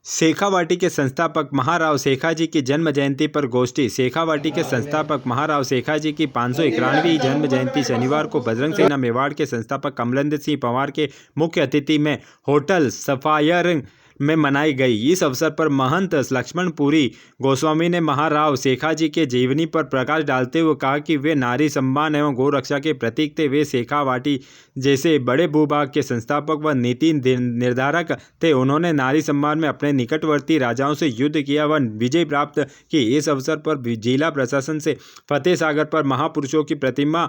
शेखावाटी के संस्थापक महाराव शेखाजी की जन्म जयंती पर गोष्ठी। शेखावाटी के संस्थापक महाराव शेखाजी की 591वीं जन्म जयंती शनिवार को बजरंग सेना मेवाड़ के संस्थापक कमलेंद्र सिंह पंवार के मुख्य अतिथि में होटल सफायर में मनाई गई। इस अवसर पर महंत लक्ष्मणपुरी गोस्वामी ने महाराव शेखाजी के जीवनी पर प्रकाश डालते हुए कहा कि वे नारी सम्मान एवं गौरक्षा के प्रतीक थे। वे शेखावाटी जैसे बड़े भूभाग के संस्थापक व नीति निर्धारक थे। उन्होंने नारी सम्मान में अपने निकटवर्ती राजाओं से युद्ध किया व विजय प्राप्त की। इस अवसर पर जिला प्रशासन से फतेह सागर पर महापुरुषों की प्रतिमा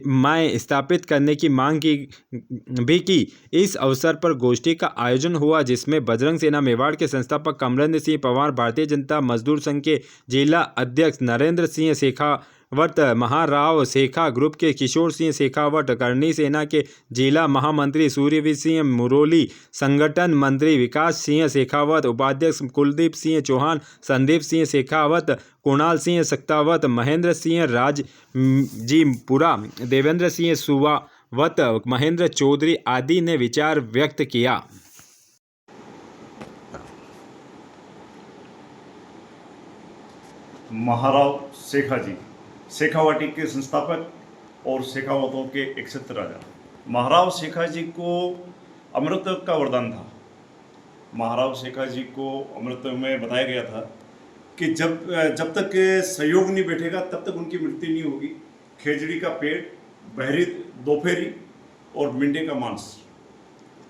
माएँ स्थापित करने की मांग भी की। इस अवसर पर गोष्ठी का आयोजन हुआ जिसमें बजरंग सेना मेवाड़ के संस्थापक कमलेंद्र सिंह पंवार, भारतीय जनता मजदूर संघ के जिला अध्यक्ष नरेंद्र सिंह शेखावत, महाराव शेखा ग्रुप के किशोर सिंह शेखावत, करनी सेना के जिला महामंत्री सूर्यवीर सिंह मुरोली, संगठन मंत्री विकास सिंह शेखावत, उपाध्यक्ष कुलदीप सिंह चौहान, संदीप सिंह शेखावत, कुणाल सिंह सक्तावत, महेंद्र सिंह राजजीपुरा, देवेंद्र सिंह सुवावत, महेंद्र चौधरी आदि ने विचार व्यक्त किया। महाराव शेखाजी शेखावाटी के संस्थापक और शेखावतों के एकछत्र राजा। महाराव शेखाजी को अमृत का वरदान था। महाराव शेखाजी को अमृत में बताया गया था कि जब तक सहयोग नहीं बैठेगा तब तक उनकी मृत्यु नहीं होगी। खेजड़ी का पेड़, बहरी दोपहरी और मिंडे का मांस,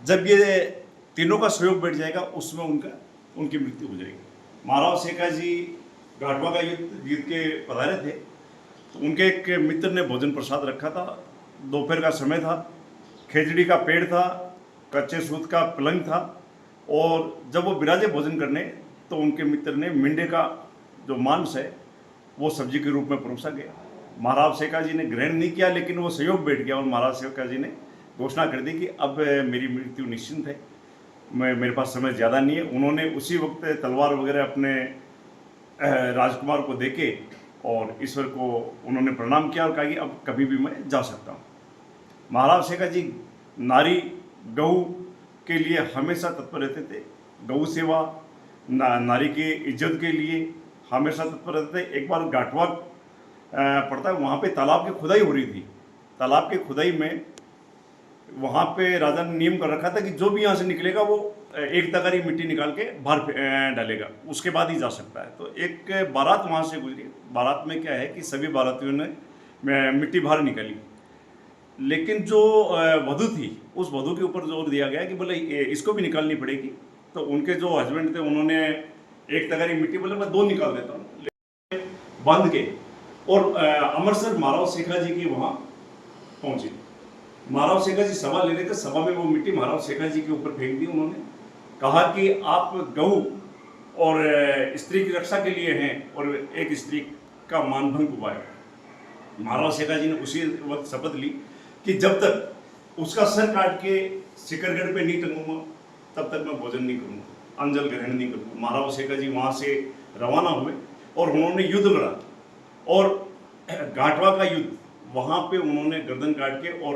जब ये तीनों का सहयोग बैठ जाएगा उसमें उनकी मृत्यु हो जाएगी। महाराव शेखाजी घाटवा का युद्ध जीत के पधारे थे तो उनके एक मित्र ने भोजन प्रसाद रखा था। दोपहर का समय था, खेजड़ी का पेड़ था, कच्चे सूत का पलंग था और जब वो विराजे भोजन करने तो उनके मित्र ने मिंडे का जो मांस है वो सब्जी के रूप में परोसा गया। महाराव शेखाजी ने ग्रहण नहीं किया लेकिन वो सहयोग बैठ गया और महाराव शेखाजी ने घोषणा कर दी कि अब मेरी मृत्यु निश्चिंत है, मेरे पास समय ज़्यादा नहीं है। उन्होंने उसी वक्त तलवार वगैरह अपने राजकुमार को देके और ईश्वर को उन्होंने प्रणाम किया और कहा कि अब कभी भी मैं जा सकता हूँ। महाराव शेखाजी नारी गऊ के लिए हमेशा तत्पर रहते थे। गऊ सेवा, नारी की इज्जत के लिए हमेशा तत्पर रहते थे। एक बार घाटवा पड़ता है, वहाँ पे तालाब की खुदाई हो रही थी। तालाब की खुदाई में वहाँ पे राजा ने नियम कर रखा था कि जो भी यहाँ से निकलेगा वो एक तगारी मिट्टी निकाल के बाहर डालेगा, उसके बाद ही जा सकता है। तो एक बारात वहाँ से गुजरी। बारात में क्या है कि सभी बारातियों ने मिट्टी बाहर निकाली, लेकिन जो वधू थी उस वधू के ऊपर जोर दिया गया कि बोले इसको भी निकालनी पड़ेगी। तो उनके जो हस्बैंड थे उन्होंने एक तगारी मिट्टी, बोले मैं 2 निकाल देता हूँ, बांध के और अमृतसर महाराव शेखाजी की वहाँ पहुँची। महाराव शेखाजी सभा ले रहे थे, सभा में वो मिट्टी महाराव शेखाजी के ऊपर फेंक दी। उन्होंने कहा कि आप गऊ और स्त्री की रक्षा के लिए हैं और एक स्त्री का मानभंग हुआ है। महाराव शेखाजी ने उसी वक्त शपथ ली कि जब तक उसका सर काट के सिकरगढ़ पे नहीं टंगूंगा तब तक मैं भोजन नहीं करूंगा, अंजल ग्रहण नहीं करूंगा। महाराव शेखाजी वहाँ से रवाना हुए और उन्होंने युद्ध लड़ा और घाटवा का युद्ध वहाँ पे उन्होंने गर्दन काट के और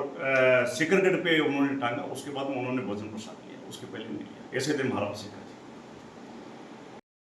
सिकरगढ़ पे उन्होंने टांगा। उसके बाद उन्होंने भोजन प्रसाद लिया, उसके पहले नहीं लिया। ऐसे थे महाराव शेखाजी।